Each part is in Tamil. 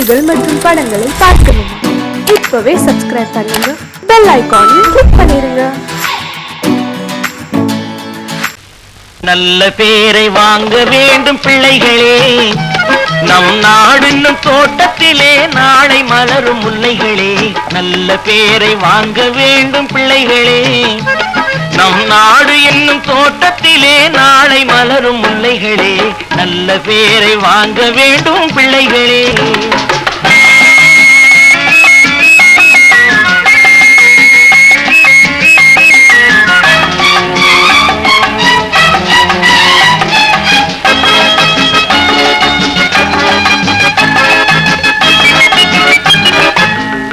செய்திகள் மற்றும் படங்களை பார்க்கணுமா? இப்பவே சப்ஸ்கிரைப் பண்ணுங்க, பெல் ஐகானையும் கிளிக் பண்ணிருங்க. நல்ல பேரை வாங்க வேண்டும் பிள்ளைகளே, நம் நாடு என்னும் தோட்டத்திலே நாளை மலரும் முல்லைகளே. நல்ல பேரை வாங்க வேண்டும் பிள்ளைகளே, நம் நாடு என்னும் தோட்டத்திலே நாளை மலரும் முல்லைகளே. நல்ல பேரை வாங்க வேண்டும் பிள்ளைகளே.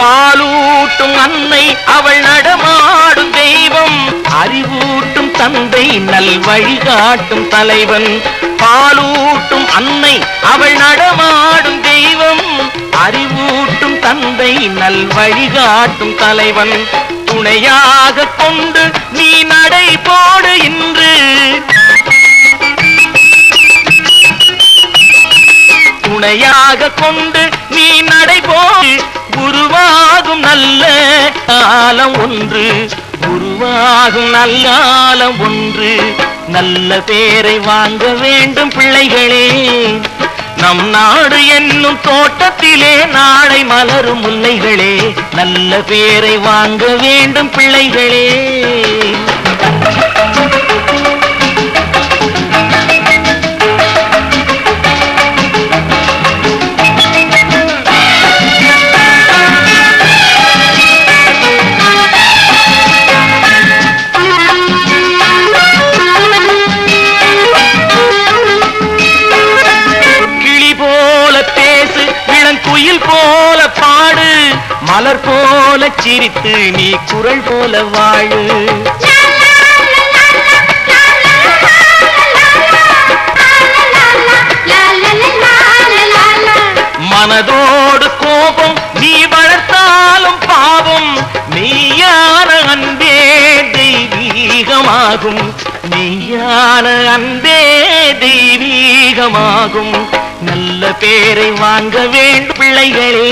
பாலூட்டும் அன்னை அவள் நடமாடும் தெய்வம், அறிவூட்டும் தந்தை நல் வழிகாட்டும் தலைவன். பாலூட்டும் அன்னை அவள் நடமாடும் தெய்வம், அறிவூட்டும் தந்தை நல் வழிகாட்டும் தலைவன். துணையாக கொண்டு நீ நடை போடு இன்று, துணையாக கொண்டு நீ நடை போடு. உருவாகும் நல்ல காலம் ஒன்று, உருவாகும் நல்ல காலம் ஒன்று. நல்ல பேரை வாங்க வேண்டும் பிள்ளைகளே, நம் நாடு என்னும் தோட்டத்திலே நாளை மலரும் முல்லைகளே. நல்ல பேரை வாங்க வேண்டும் பிள்ளைகளே. குயில் போல பாடு, மலர் போல சிரித்து நீ குரல் போல வாழு. மனதோடு கோபம் நீ வளர்த்தாலும் பாவம், மெய்யான அன்பே தெய்வீகமாகும், மெய்யான அன்பே தெய்வீகமாகும். நல்ல பேரை வாங்க வேண்டும் பிள்ளைகளே.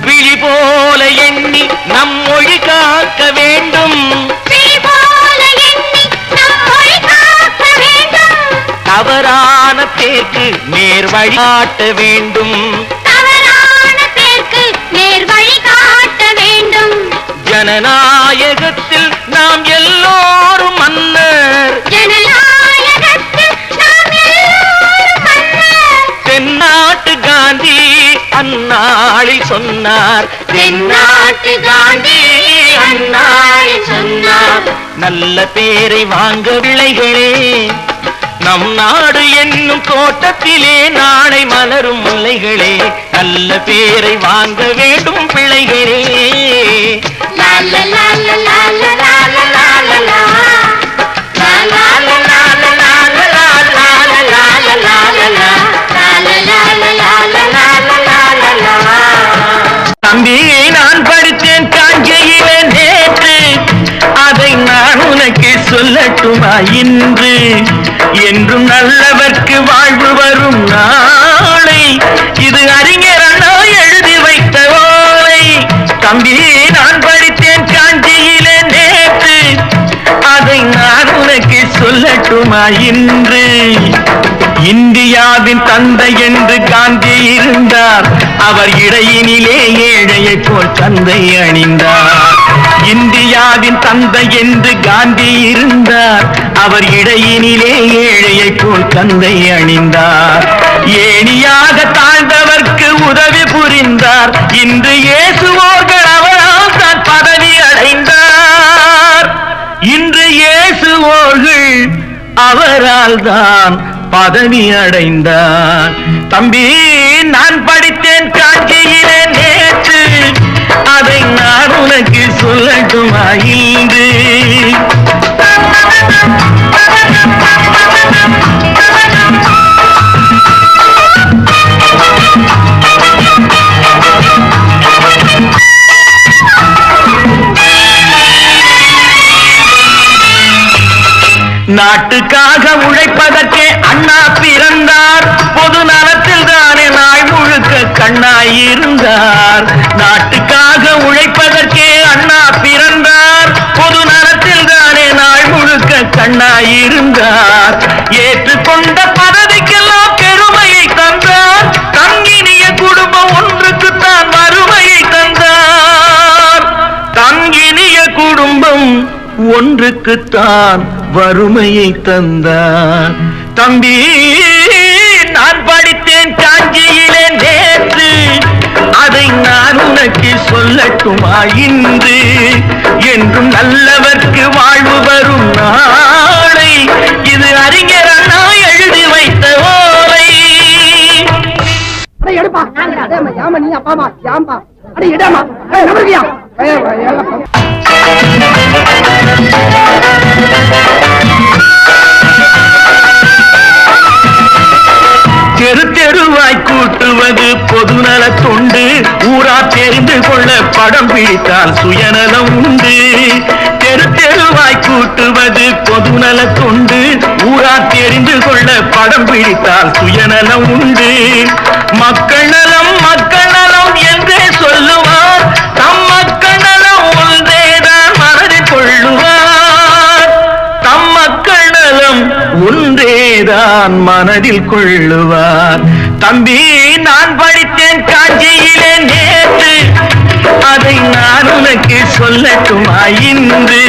விழி போல எண்ணி நம் மொழி காக்க வேண்டும், தவறான பேருக்கு நேர் வழி காட்ட வேண்டும், தவறான பேருக்கு நேர் வழி காட்ட வேண்டும். ஜனநாயகத்தில் நாம் எல்லோரும் மன்னர், ஜனநாயகத்தில் நாம் எல்லோரும் மன்னர். தென்னாட்டு காந்தி அந்நாளில் சொன்னார், தென்னாட்டு காந்தி அந்நாளில் சொன்னார். நல்ல பேரை வாங்க பிள்ளைகளே, நம் நாடு என்னும் தோட்டத்திலே நாளை மலரும் முல்லைகளே. நல்ல பேரை வாங்க வேண்டும் பிள்ளைகளே. தம்பி, நான் படித்தேன் காஞ்சியிலே நேற்று, அதை நான் உனக்கு சொல்லட்டுமா இன்று? என்றும் நல்லவர்க்கு வாழ்வு வரும் நாளை, இது அறிஞர் அண்ணா எழுதி வைத்த ஓலை. தம்பி, நான் படித்தேன் காஞ்சியிலே நேற்று, அதை நான் உனக்கு சொல்லட்டுமா இன்று? இந்தியாவின் தந்தை என்று காந்தி இருந்தார், அவர் இடையினிலே ஏழையை போல் தந்தை அணிந்தார். இந்தியாவின் தந்தை என்று காந்தி இருந்தார், அவர் இடையினிலே ஏழையை போல் தந்தை அணிந்தார். ஏணியாக தாழ்ந்தவர்க்கு உதவி புரிந்தார், இன்று இயேசுவோர்கள் அவரால் தான் பதவி அடைந்தார். இன்று இயேசுவோர்கள் அவரால் தான் பதவி அடைந்தார். தம்பி, நான் படித்தேன் காஞ்சியிலே நேற்று, அதை நான் உனக்கு சொல்லட்டுமா இன்று? நாட்டுக்காக உழைப்பதற்கே அண்ணா பிறந்தார், பொது நலத்தில் தானே நாள் முழுக்க கண்ணாயிருந்தார். நாட்டுக்காக உழைப்பதற்கே அண்ணா பிறந்தார், பொது நலத்தில் தானே நாள் முழுக்க கண்ணாயிருந்தார். ஏற்றுக்கொண்ட பதவிக்கெல்லாம் பெருமையை தந்தார், தங்கினிய குடும்பம் ஒன்றுக்குத்தான் வறுமையை தந்தார். தங்கினிய குடும்பம் ஒன்றுக்குத்தான் வறுமையை தந்தார். தம்பி, நான் படித்தேன் காஞ்சியிலே நேற்று, அதை நான் உனக்கு சொல்லட்டுமா இன்று? என்றும் நல்லவர்க்கு வாழ்வு வரும் நாளை, இது அறிஞர் அண்ணா எழுதி வைத்த ஓலை. எடுப்பா யாம நீ அப்பாமா யாம்பா அட இடமா நம்பர்கியா தெரு தெருவாய் கூட்டுவது பொதுநல தொண்டு, ஊரா தெரிந்து கொள்ள படம் பிடித்தால் சுயநலம் உண்டு. தெரு தெருவாய் கூட்டுவது பொதுநல தொண்டு, ஊரா தெரிந்து கொள்ள படம் பிடித்தால் சுயநலம் உண்டு. மக்கள் நலம் மக்கள் நலம் என்றே சொல்லுவார், தம் மக்கள் நலம் ஒன்றேதான் மனதில் கொள்ளுவார். தம் மக்கள் நலம் ஒன்றேதான் மனதில் கொள்ளுவார். தம்பி, நான் படித்தேன் காஞ்சியிலே நேற்று, அதை நான் உனக்கு சொல்லட்டுமா இன்று?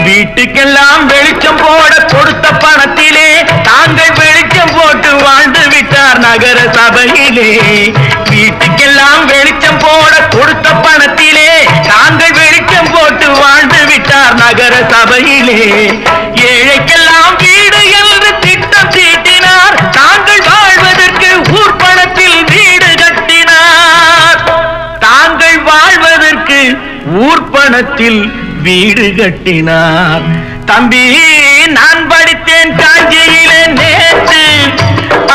வீட்டுக்கெல்லாம் வெளிச்சம் போட கொடுத்த பணத்திலே தாங்கள் வெளிச்சம் போட்டு வாழ்ந்து விட்டார் நகர சபையிலே. வீட்டுக்கெல்லாம் வெளிச்சம் போட கொடுத்த பணத்திலே தாங்கள் வெளிச்சம் போட்டு வாழ்ந்து விட்டார் நகர சபையிலே. ஏழைக்கெல்லாம் வீடு என்று திட்டம் தீட்டினார், தாங்கள் வாழ்வதற்கு ஊர்பணத்தில் வீடு கட்டினார். தாங்கள் வாழ்வதற்கு ஊர்பணத்தில் வீடு கட்டினார். தம்பி, நான் படித்தேன் காஞ்சியிலே நேற்று,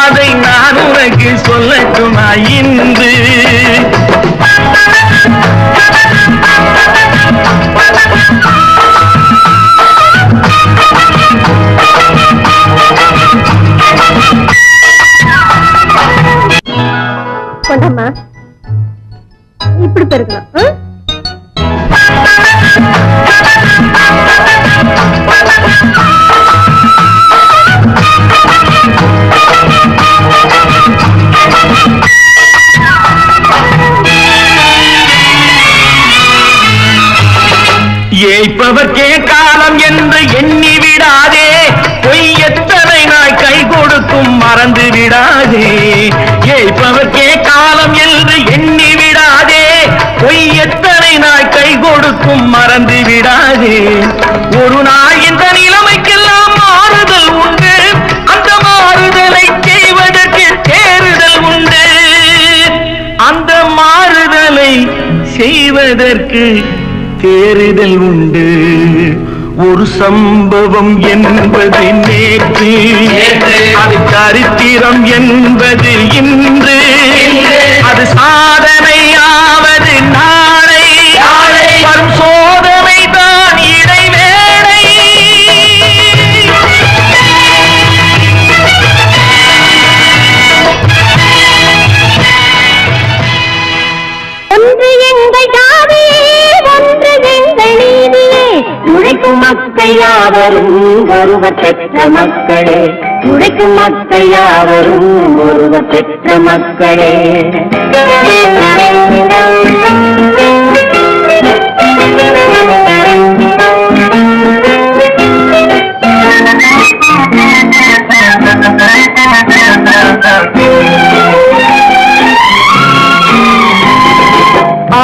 அதை நான் உனக்கு சொல்லட்டுமா இன்று? கொண்டம்மா, இப்படி பெருக்கலாம். ஏய்ப்பவர்க்கே காலம் என்று எண்ணி விடாதே, பொய் எத்தனை நாய் கை கொடுக்கும் மறந்து விடாதே. ஏய்ப்பவர்க்கே காலம் என்று எண்ணி விடாதே, பொய் எத்தனை நாய் கை கொடுக்கும் மறந்து விடாதே. ஒரு நாள் இந்த நிலைமைக்கெல்லாம் மாறுதல் உண்டு, அந்த மாறுதலை செய்வதற்கு தேறுதல் உண்டு. அந்த மாறுதலை செய்வதற்கு தேறுதல் உண்டு. ஒரு சம்பவம் என்பது நேற்று, அது சரித்திரம் என்பது இன்று, அது சாதனையாவது நாளை, வரும் சோதனை தான் இடைவேளை. ஒன்று எங்கள் ஜாதியே, ஒன்று எங்கள் நீதியே, உழைக்கும் மக்கள் யாவரும் ஒருவர் பெற்ற மக்களே, உழைக்கும் மக்கள் யாவரும் ஒருவர் பெற்ற மக்களே.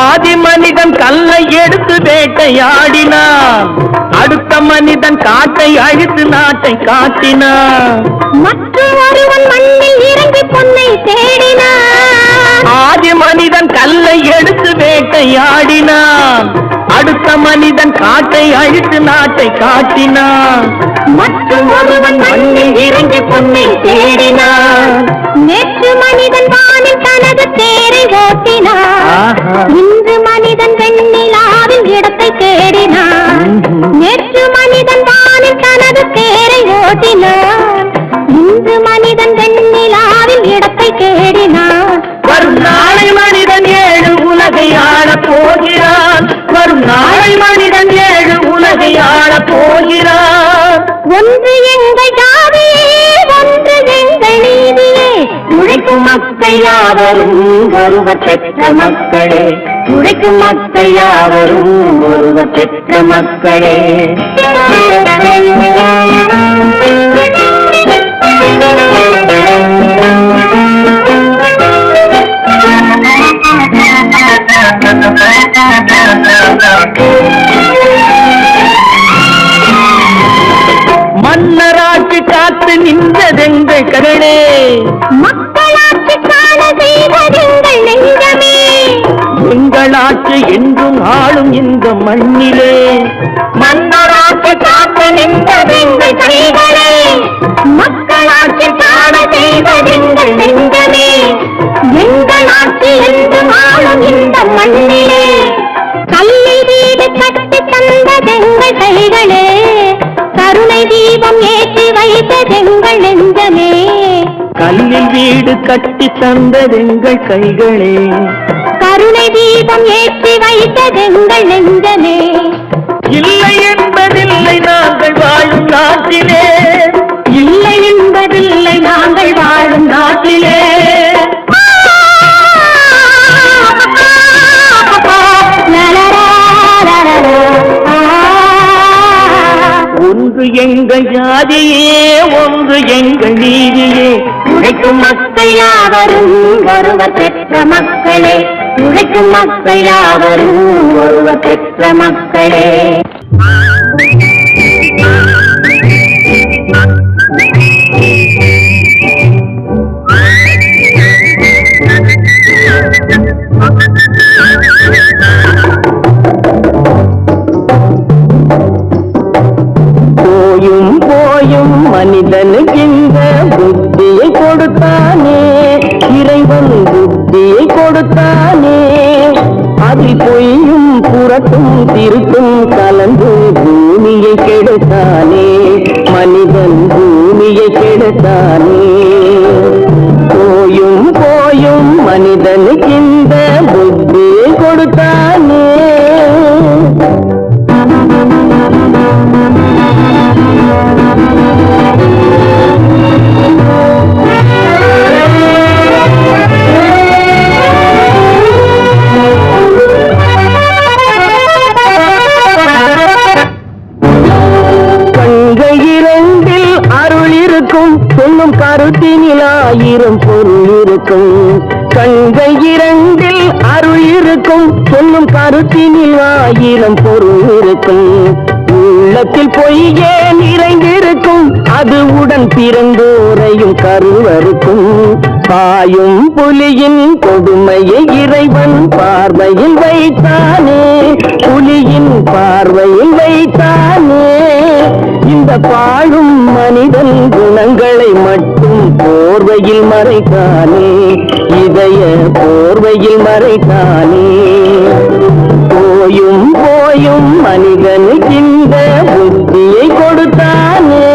ஆதி மனிதன் கல்லை எடுத்து வேட்டையாடினான், அடுத்த மனிதன் காட்டை அழித்து நாட்டை காட்டினான். மற்றும் ஒருவன் மண்ணில் இறங்கி பொன்னை தேடினான். ஆதி மனிதன் கல்லை எடுத்து வேட்டையாடினான், அடுத்த மனிதன் காட்டை அழித்து நாட்டை காட்டினான். மற்றும் ஒருவன் மண்ணில் இறங்கி பொன்னை தேடினான். நேற்று மனிதன் வானில் தனது தேரை ஓட்டினான். இன்று மனிதன் வெண்ணிலாவில் இடத்தை தேடினான். நேற்று மனிதன் வானில் தனது தேரை ஓட்டினான். இன்று மனிதன் வெண்ணிலாவில் இடத்தை தேடினான். வரும் நாளை மனிதன் 7 உலகை ஆளப் போகிறான். வரும் நாளை மனிதன் 7 உலகை ஆளப் போகிறான். ஒன்று எங்கள் ஜாதியே, ஒன்று எங்கள் நீதியே. உழைக்கும் மக்கள் யாவரும் ஒருவர் பெற்ற மக்களே. உழைக்கும் மக்கள் யாவரும் ஒருவர் பெற்ற மக்களே. மன்னராட்சி காத்து நின்றதெங்கள் கரணே. மக்களாட்சி காண செய்வதெங்கள் நெஞ்சமே. எங்களாட்சி என்றும் ஆளும் இந்த மண்ணிலே. மன்னராட்சி காத்து நின்றதெங்கள் கைகளே. மக்களாட்சி காண செய்வதெங்கள் நெஞ்சமே. எங்களாட்சி என்றும் ஆளும் இந்த மண்ணிலே. கல்லில் வீடு கட்டி தந்ததெங்கள் கைகளே. கருணை தீபம் ஏற்றி வைத்ததெங்கள் நெஞ்சமே. கல்லில் வீடு கட்டி தந்ததெங்கள் கைகளே. கருணை தீபம் ஏற்றி வைத்ததெங்கள் நெஞ்சமே. இல்லை என்பதில்லை நாங்கள் வாழும் நாட்டிலே. இல்லை என்பதில்லை நாங்கள் வாழும் நாட்டிலே. ஒன்று எங்கள் ஜாதியே, ஒன்று எங்கள் நீதியே. உழைக்கும் மக்கள் யாவரும் ஒருவர் பெற்ற மக்களே. உழைக்கும் மக்கள் யாவரும் ஒருவர் பெற்ற மக்களே. போயும் போயும் மனிதனுக்கு இந்த புத்தியை கொடுத்தானே. இறைவன் புத்தியை கொடுத்தானே. அதில் பொய்யும் புறத்தும் திருத்தும் கலந்து பூமியை கெடுத்தானே. மனிதன் பூமியை கெடுத்தானே. போயும் போயும் மனிதனுக்கு இந்த புத்தியை கொடுத்தானே. சொல்லும் கருத்தினில் 1000 பொருள் இருக்கும். கண்கள் 2 அருள் இருக்கும். சொல்லும் கருத்தினில் 1000 பொருள் இருக்கும். உள்ளத்தில் பொய்யே நிறைந்திருக்கும். அது உடன் பிறந்தோரையும் கருவருக்கும். பாயும் புலியின் கொடுமையை இறைவன் பார்வையில் வைத்தானே. புலியின் பார்வையில் வைத்தானே. இந்த பாழும் மனிதன் குணங்களை மட்டும் போர்வையில் மறைத்தானே. இதய போர்வையில் மறைத்தானே. போயும் போயும் மனிதனுக்கு இந்த புத்தியை கொடுத்தானே.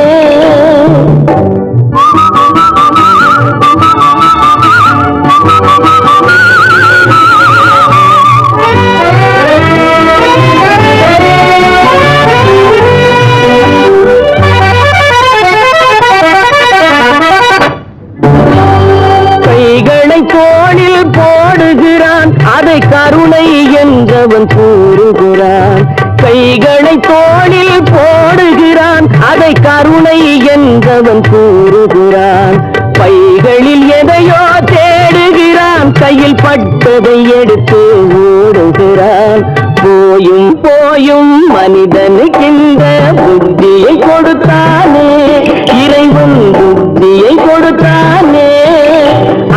தோளில் போடுகிறான். அதை கருணை என்றவன் கூறுகிறான். கைகளை தோளில் போடுகிறான். அதை கருணை என்றவன் கூறுகிறான். பைகளில் எதையோ தேடுகிறான். கையில் பட்டதை எடுத்து ஓடுகிறான். போயும் போயும் மனிதனுக்கு இந்த புத்தியை கொடுத்தானே. இறைவன் புத்தியை கொடுத்தானே.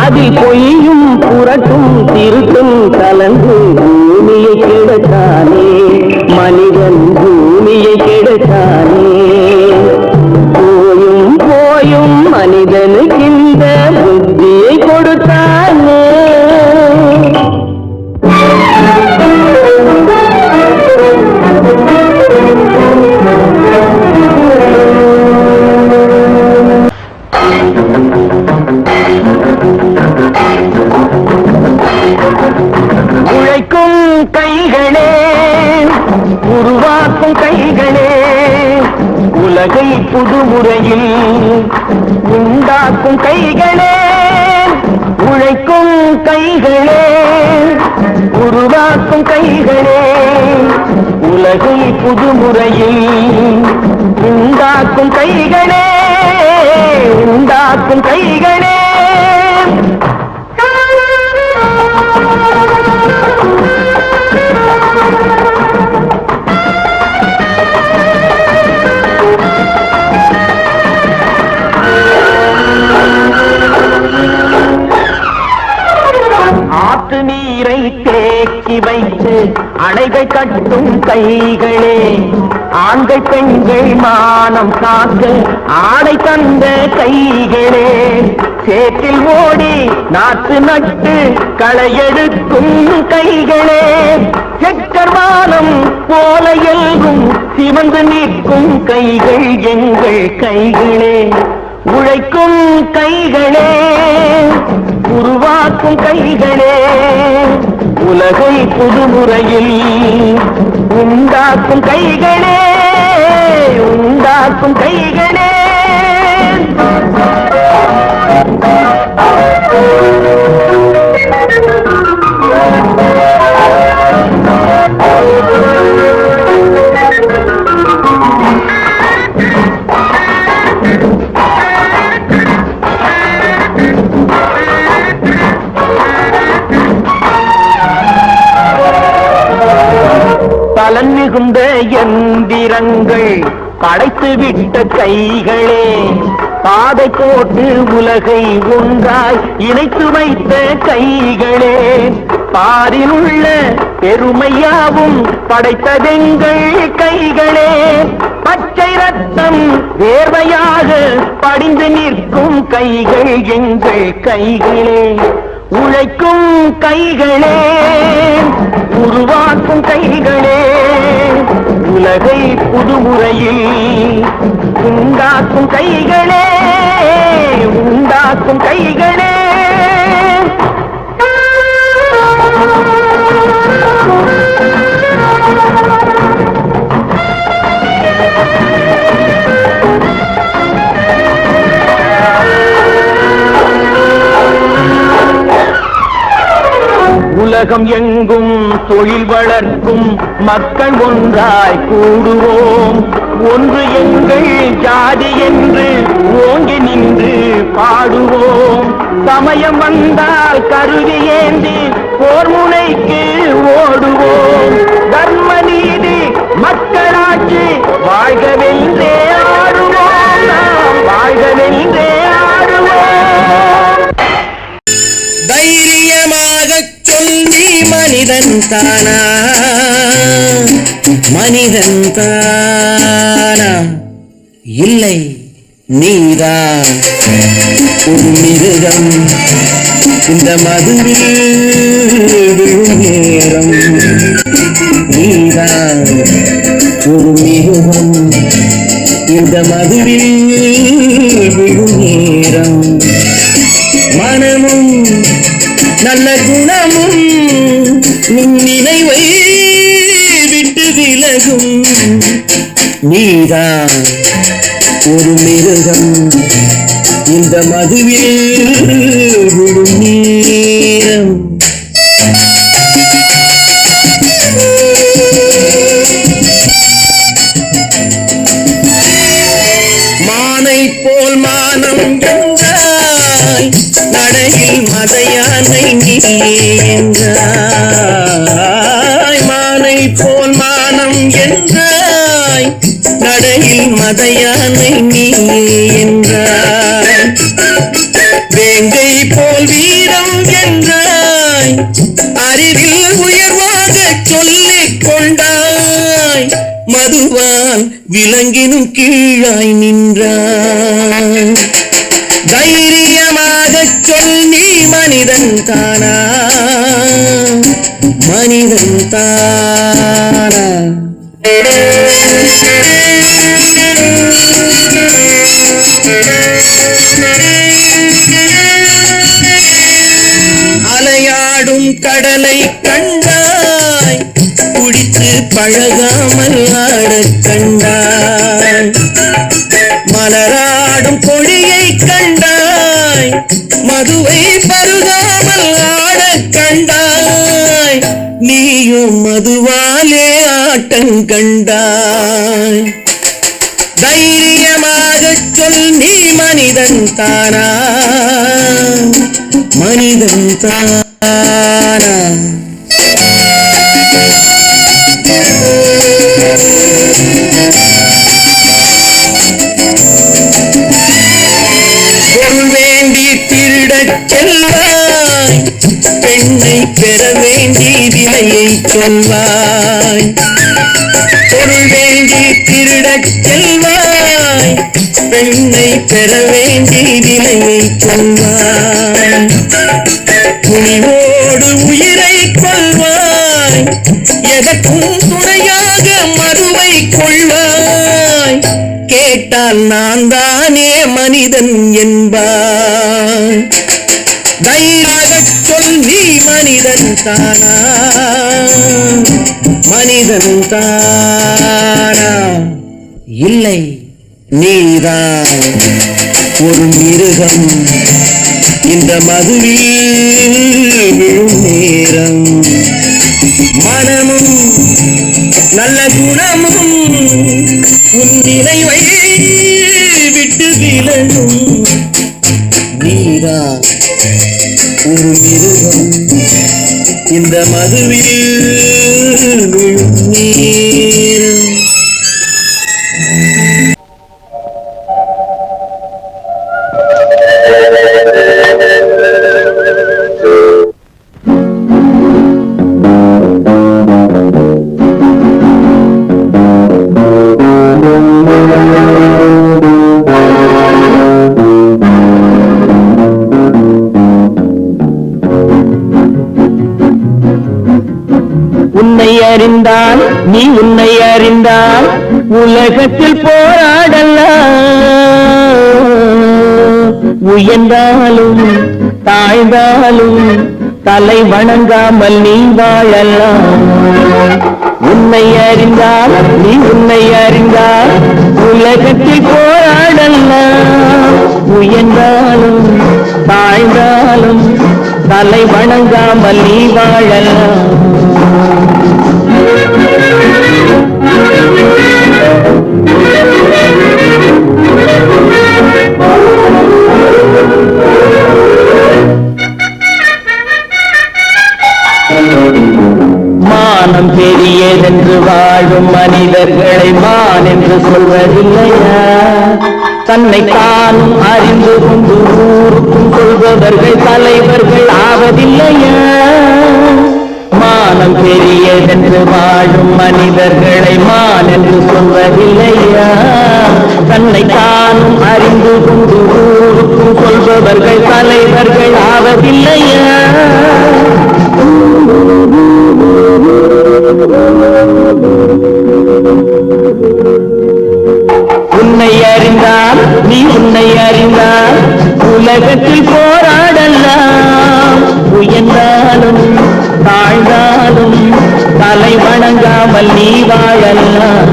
அதில் பொய்யும் புரட்டும் திருத்தும் கலந்து பூமியை கெடுத்தானே. மனிதன் பூமியை கெடுத்தானே போயும் போயும் மனிதனுக்கு இந்த புத்தியை கொடுத்தானே உழைக்கும் கைகளே உருவாக்கும் கைகளே உலகை புதுமுறையில் உண்டாக்கும் கைகளே உழைக்கும் கைகளே உருவாக்கும் கைகளே உலகை புதுமுறையில் உண்டாக்கும் கைகளே உண்டாக்கும் கைகளே ஆற்று நீரை தேக்கி வைத்து அணைகள் கட்டும் கைகளே ஆண்கள் பெண்கள் மானம் காக்க ஆடை தந்த கைகளே சேற்றில் ஓடி நாற்று நட்டு களையெடுக்கும் கைகளே செக்கர்வானம் போல எல்கும் சிவந்து நிற்கும் கைகள் எங்கள் கைகளே உழைக்கும் கைகளே உருவாக்கும் கைகளே உலகை புதுமுறையில் உண்டாக்கும் கைகளே உண்டாக்கும் கைகளே பலன் மிகுந்த எந்திரங்கள் படைத்து விட்ட கைகளே பாதை போட்டு உலகை ஒன்றாய் இணைத்து வைத்த கைகளே பாரில் உள்ள பெருமையாவும் படைத்ததெங்கள் கைகளே பச்சை ரத்தம் வேர்வையாக படிந்து நிற்கும் கைகள் எங்கள் கைகளே உழைக்கும் கைகளே உருவாக்கும் கைகளே உலகை புதுமுறையில் உண்டாக்கும் கைகளே உண்டாக்கும் கைகளே உலகம் எங்கும் தொழில் வளர்க்கும் மக்கள் ஒன்றாய் கூடுவோம் ஒன்று எங்கள் ஜாதி என்று ஓங்கி நின்று பாடுவோம் சமயம் வந்தால் கருவி ஏந்தி போர் முனைக்கு ஓடுவோம் தர்ம நீதி மக்களாட்சி வாழ்கவென்றே ஆடுவோம் நாம் வாழ்கவென்றே ஆடுவோம் தைரியமாக சொல்லி மனிதன் தானா மனிதன் தானா இல்லை நீதான் ஒரு மிருகம் இந்த மதுவில் விழும் நேரம் நீதான் ஒரு மிருகம் இந்த மதுவில் விழும் நேரம் மனமும் நல்ல குணமும் உன் நினைவை விட்டு விலகும் நீதான் ஒரு மிருகம் இந்த மதுவில் விழும் நேரம் மானை போல் மானம் என்றாய் நடையில் மதையானை நீ என்றாய் மானை போல் மானம் என்றாய் நடையில் மதையானை நீ என்றாய் வேங்கை போல் வீரம் என்றாய் அறிவில் உயர்வாக சொல்லிக் கொண்டாய் மதுவான் விலங்கினும் கீழாய் நின்றான். தைரியமாகச் சொல் நீ மனிதன் தானா, மனிதன் தானா? அலையாடும் கடலை கண்டாய், குடித்து பழகாமல் ஆடக் கண்டாய். மலராடும் கொடியை கண்டாய், மதுவை பருகாமல் ஆடக் கண்டாய். நீயும் மதுவாலே ஆட்டம் கண்டாய். தைரியமாகச் சொல் நீ மனிதன் தானா, மனிதன் தானா? பொருள் வேண்டி திருடச் செல்வாய், பெண்ணை பெற வேண்டி விலையை சொல்வாய். பொருள் வேண்டி திருடச் செல்வாய், பெண்ணை பெற வேண்டி விலையை சொல்வாய். துணிவோடு உயிரை கொள்வாய், எதற்கும் துணையாக மதுவை கொள்வாய். கேட்டால் நான் தானே மனிதன் என்பாய். தைரியமாகச் சொல் நீ மனிதன் தானா, மனிதன் தானா? இல்லை, நீதான் ஒரு மிருகம். இந்த மதுவில் விழும் நேரம் மனமும் நல்ல குணமும் உன் நினைவை விட்டு விலகும். நீதான் ஒரு மிருகம். இந்த மதுவில் விழும் நேரம். உன்னை அறிந்தால் நீ உன்னை அறிந்தால் உலகத்தில் போராடலாம். உயர்ந்தாலும் தாழ்ந்தாலும் தலை வணங்காமல் நீ வாழலாம். உன்னை அறிந்தால் நீ உன்னை அறிந்தால் உலகத்தில் போராடலாம். உயர்ந்தாலும் தாழ்ந்தாலும் தலை வணங்காமல் நீ வாழலாம். மானம் பெரியதென்று வாழும் மனிதர்களை மான் என்று சொல்வதில்லையா? தன்னை தானும் அறிந்து கொண்டு ஊருக்கும் சொல்பவர்கள் தலைவர்கள் ஆவதில்லையா? மானம் பெரியதென்று வாழும் மனிதர்களை மான் என்று சொல்வதில்லையா? தன்னை தானும் அறிந்து கொண்டு ஊருக்கும் சொல்பவர்கள் தலைவர்கள் ஆவதில்லையா? உன்னை அறிந்தால் நீ உன்னை அறிந்தால் உலகத்தில் போராடலாம். உயர்ந்தாலும் தாழ்ந்தாலும் தலை வணங்காமல் நீ வாழலாம்.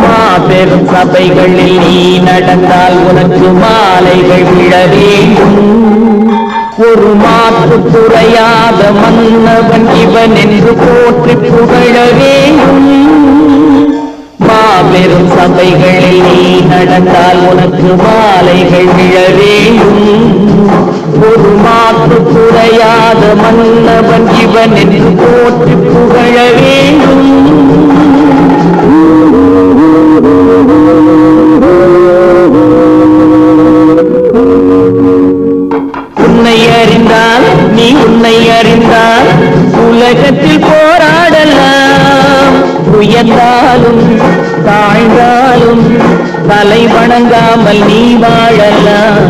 மாபெரும் சபைகளில் நீ நடந்தால் உனக்கு மாலைகள் விழ வேண்டும். ஒரு மாற்று குறையாத மன்னவன் இவன் என்று போற்றி புகழ வேண்டும். மாபெரும் சபைகளில் நீ நடந்தால் உனக்கு மாலைகள் விழ வேண்டும். ஒரு மாற்று குறையாத மன்னவன் இவன் என்று போற்றி புகழ வேண்டும். உன்னை அறிந்தால் நீ உன்னை அறிந்தால் உலகத்தில் போராடலாம். உயர்ந்தாலும் தாழ்ந்தாலும் தலை வணங்காமல் நீ வாழலாம்.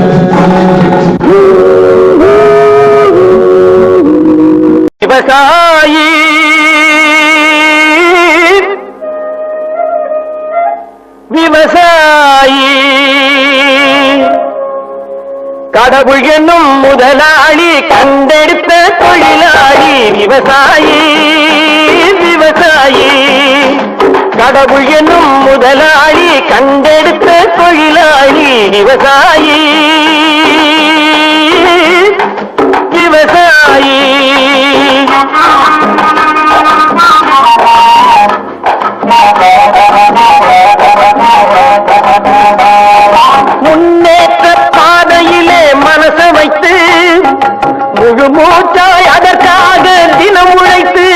விவசாயி விவசாயி கடவுள் என்னும் முதலாளி கண்டெடுத்த தொழிலாளி. விவசாயி விவசாயி கடவுள் என்னும் முதலாளி கண்டெடுத்த தொழிலாளி. விவசாயி விவசாயி முன்னேற்ற பாதையிலே மனசை வைத்து முழு மூச்சாய் அதற்காக தினம் உழைத்து.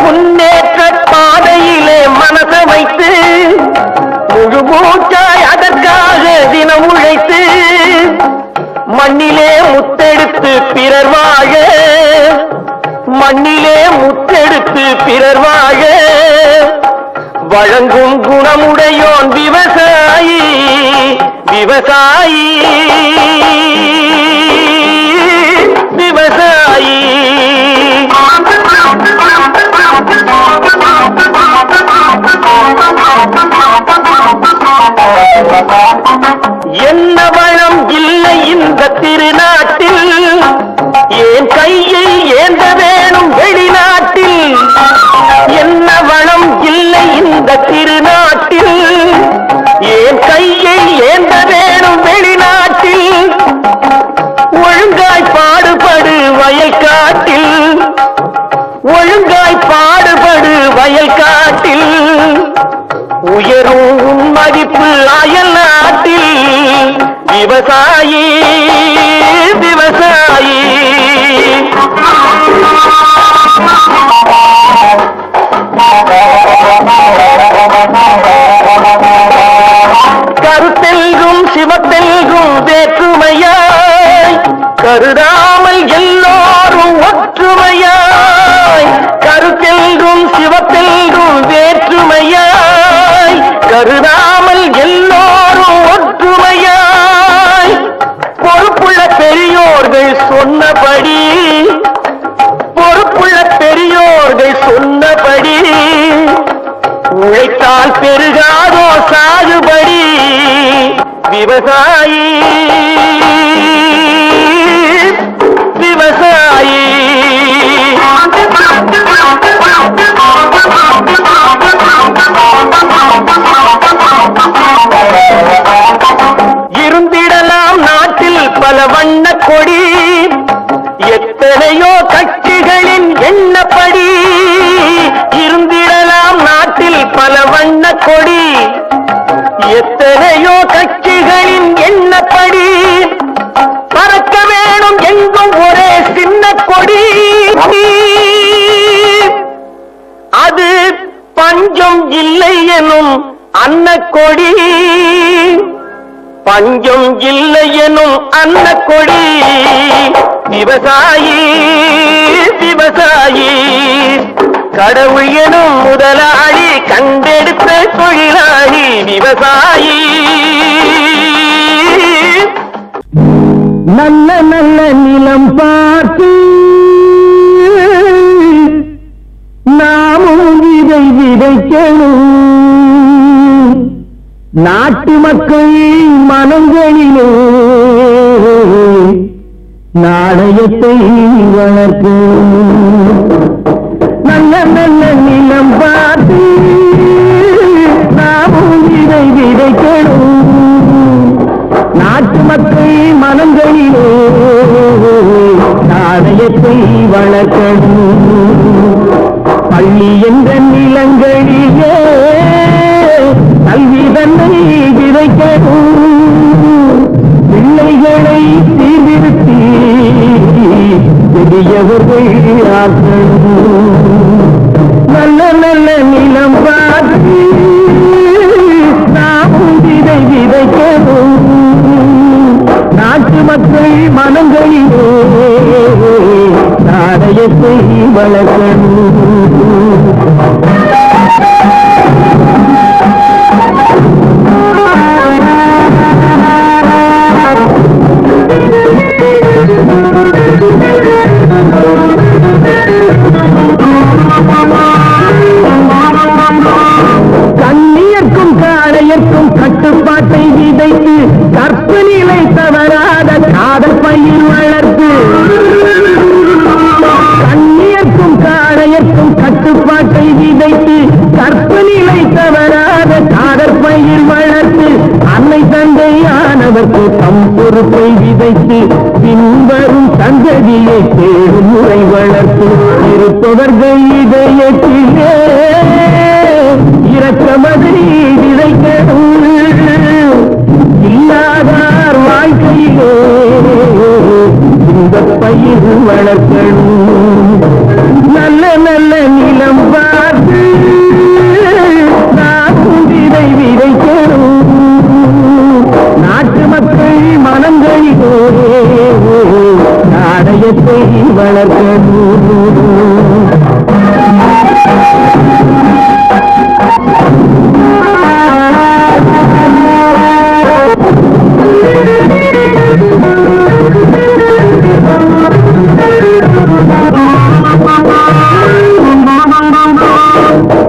முன்னேற்ற பாதையிலே மனசை வைத்து முழு மூச்சாய் அதற்காக தினம் உழைத்து. மண்ணிலே முத்தெடுத்து பிறர் வாழ மண்ணிலே முத்தெடுத்து பிறர் வாழ வழங்கும் குணமுடையோன் விவசாயி. விவசாயி விவசாயி என்ன வளம் இல்லை இந்த திருநாட்டில், ஏன் கையை ஏந்த வேணும் வெளிநாட்டில். என்ன வளம் இல்லை இந்த திருநாட்டில், ஏன் கையை ஏந்த வேணும் வெளிநாட்டில். ஒழுங்காய் பாடுபடு வயல்காட்டில், ஒழுங்காய் பாடுபடு வயல்காட்டில். உயரும் உன் மதிப்பு அயல் நாட்டில். விவசாயி விவசாயி கருத்தெல்கும் சிவத்தெல்கும் வேற்றுமையாய் கருதாமல் எல்லோரும் ஒற்றுமையாய். கருத்தெல்கும் சிவத்தெல்கும் வேற்றுமையாய் கருதாமல் எல்லோரும் ஒற்றுமையாய். பொறுப்புள்ள பெரியோர்கள் சொன்னபடி, பொறுப்புள்ள பெரியோர்கள் சொன்னபடி உழைத்தால் பெருகாதோ சாகுபடி. விவசாயி விவசாயி இருந்திடலாம் நாட்டில் பல வண்ண கொடி. எத்தனையோ கட்சிகளின் எண்ணப்படி. இருந்திடலாம் நாட்டில் பல வண்ண கொடி. எத்தனையோ கட்சிகளின் எண்ணப்படி. பறக்க வேணும் எங்கும் ஒரே சின்ன கொடி. அது பஞ்சம் இல்லை எனும் அன்னக்கொடி. பஞ்சம் இல்லை எனும் அன்னக்கொடி. விவசாயி விவசாயி கடவுள் எனும் முதலாளி கண்டெடுத்த தொழிலாளி. விவசாயி நல்ல நல்ல நிலம் பார்த்து நாமும் இதை விதைக்கணும். நாட்டு மக்கள் மனங்களிலே நாணயத்தை வளர்க்கணும். நல்ல நல்ல நிலம் பார்த்து நாமும் இதை விதைக்கணும். நாட்டு மக்கள் மனங்களிலே நாணயத்தை வளர்க்கணும். பள்ளி என்ற நிலங்களிலே கல்வி தன்னை விதைக்கணும், பிள்ளைகளை சீர்திருத்தி பெரியவர்கள் ஆக்கணும். நல்ல நல்ல நிலம் பார்த்து நாமும் விதை விதைக்கணும், நாட்டு மக்கள் மனங்களிலே நாணயத்தை வளர்க்கணும். கண்ணியர்க்கும் காளையர்க்கும் கட்டுப்பாட்டை விதைத்து கற்பனிலை தவறாத காதல் பயிர் வளர்த்து, கண்ணியர்க்கும் காளையர்க்கும் கட்டுப்பாட்டை விதைத்து கற்பனிலை தவறாத காதல் பயிர் வளர்த்து, அன்னை தந்தையானவர்க்கு தம் பொறுப்பை விதைத்து பின்வரும் சந்ததியை தேடும் முறை வளர்த்து, இருப்பவர்கள் இதயத்திலே இரக்கமதை விதைக்கணும், இல்லாதார் வாழ்க்கையிலே இந்த பயிர் வளர்க்கணும். நல்ல நல்ல நிலம் பார்த்து நாமும் விதை விதைக்கணும், நாட்டு மக்கள் மனங்களிலே நாணயத்தை வளர்க்கணும்.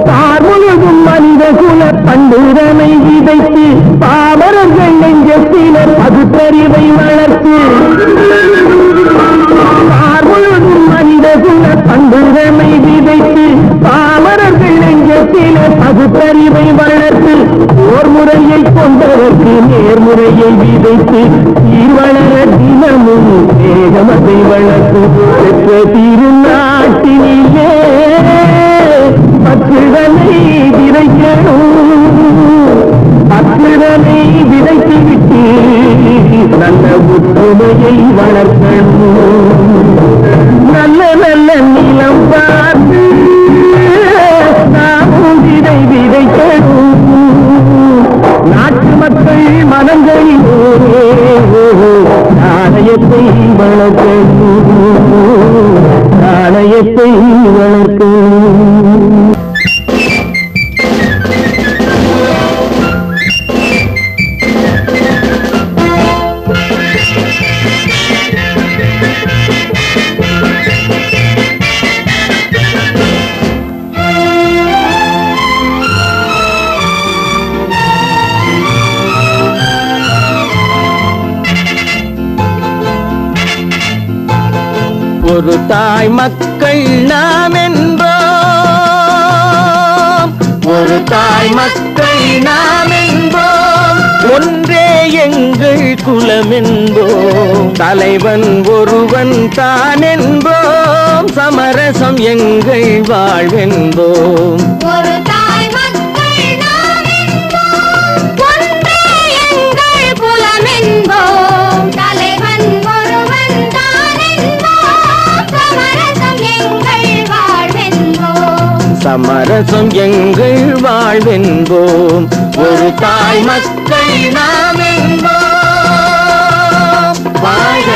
தார்முழுதும் மனித குல பண்டுதனை விதைத்து பாமரர்கள் நெஞ்சத்தினர் பகுத்தறிவை வளர்த்து, தார்முழுதும் மனித குல பண்டுதனை விதைத்து பாமரர்கள் நெஞ்சத்தினர் பகுத்தறிவை வளர்த்து, ஓர் முறையை கொண்டவர்க்கு நேர்முறையை விதைத்து சீர்வளர தினமும் வேகமதை வளர்த்து, பெற்ற திருநாட்டினிலே பற்றுதனை விதைக்கணும், பற்றுதனை விதைத்து விட்டு நல்ல ஒற்றுமையை வளர்க்கணும். நல்ல நல்ல நிலம் பார்த்து நாமும் விதை விதைக்கணும், நாட்டு மக்கள் மனங்களிலே நாணயத்தை வளர்க்கணும், நாணயத்தை வளர்க்கணும். ஒரு தாய் மக்கள் நாம் என்போம், ஒரு தாய் மக்கள் நாம் என்போம், ஒன்றே எங்கள் குலம் என்போம், தலைவன் ஒருவன் தான் என்போம், சமரசம் எங்கள் வாழ்வென்போம். ஒரு தாய் மக்கள் நாம் என்போம், ஒன்றே எங்கள் குலம் என்போம், தலைவன் ஒருவன் தான் என்போம், சமரசம் எங்கள் வாழ்வென்போம், சமரசம் எங்கள் வாழ்வென்போம். ஒரு தாய் மக்கள் நாம் என்போம். வாழ்க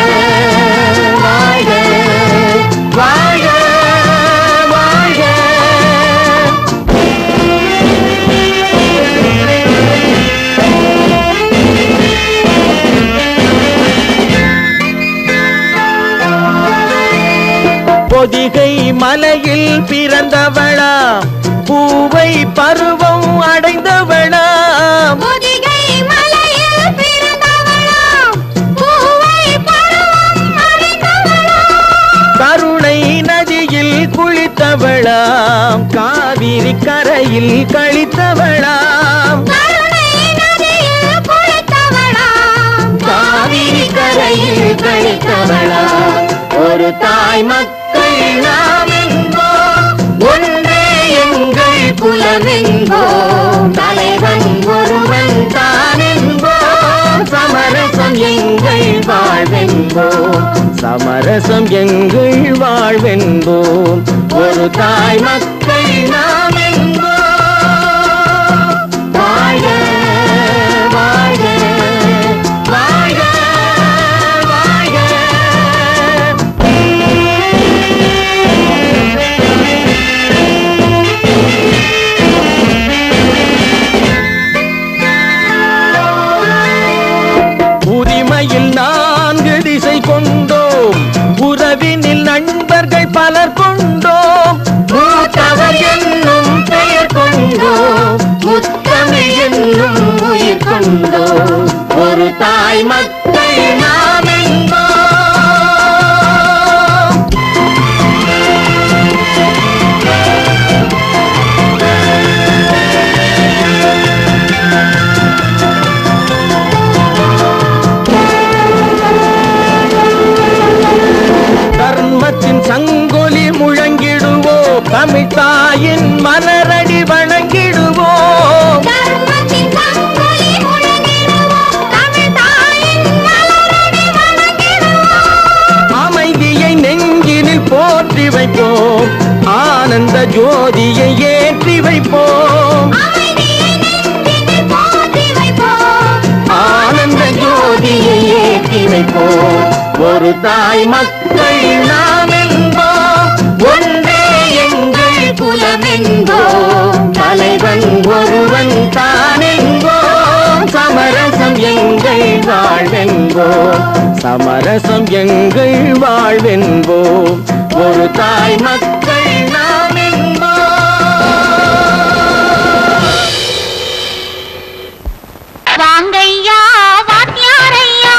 வாழ்க வாழ்க வாழ்க. பொதிகை மலையில் பிறந்தவளா, பூவை பருவம் அடைந்தவளா, பொதிகை மலையில் பிறந்தவளா, பூவை பருவம் அடைந்தவளா, கருணை நதியில் குளித்தவளா, காவிரி கரையில் கழித்தவளா, கருணை நதியில் குளித்தவளா, காவிரி கரையில் கழித்தவளா. ஒரு தாய் மக்கள் நாம் என்போம், ஒன்றே எங்கள் குலம் என்போம், தலைவன் என்போம் சமரசம் எங்கள் வாழ்வென்போம் ஒரு தாய் மக்கள் நாம் என்போம் வாழ்க வாழ்க வாழ்க வாழ்க உரிமையில் 4 திசை கொண்டோம் உறவினில் நண்பர்கள் பலர் கொண்டோம் மூத்தவர் என்னும் பெயர் கொண்டோம் முத்தமிழ் என்னும் உயிர் கொண்டோம் ஒரு தாய் மக்கள் நாம் என்போம் தர்மத்தின் சங்கொலி முழங்கிடுவோம் தமிழ் தாயின் மலரடி வணங்கிடுவோம் தர்மத்தின் சங்கொலி முழங்கிடுவோம் தமிழ் தாயின் மலரடி வணங்கிடுவோம் அமைதியை நெஞ்சினில் போற்றி வைப்போம் ஆனந்த ஜோதியை ஏற்றி வைப்போம் அமைதியை நெஞ்சினில் போற்றி வைப்போம் ஆனந்த ஜோதியை ஏற்றி வைப்போம் ஒரு தாய் மக்கள் நாம் என்போம் ஒன்றே எங்கள் குலம் என்போம் தலைவன் ஒருவன் தான் என்போம் சமரசம் எங்கள் வாழ்வென்போம் சமரசம் எங்கள் வாழ்வென்போம் ஒரு தாய் மக்கள் நாம் என்போம் வாங்கையா வாத்தியாரையா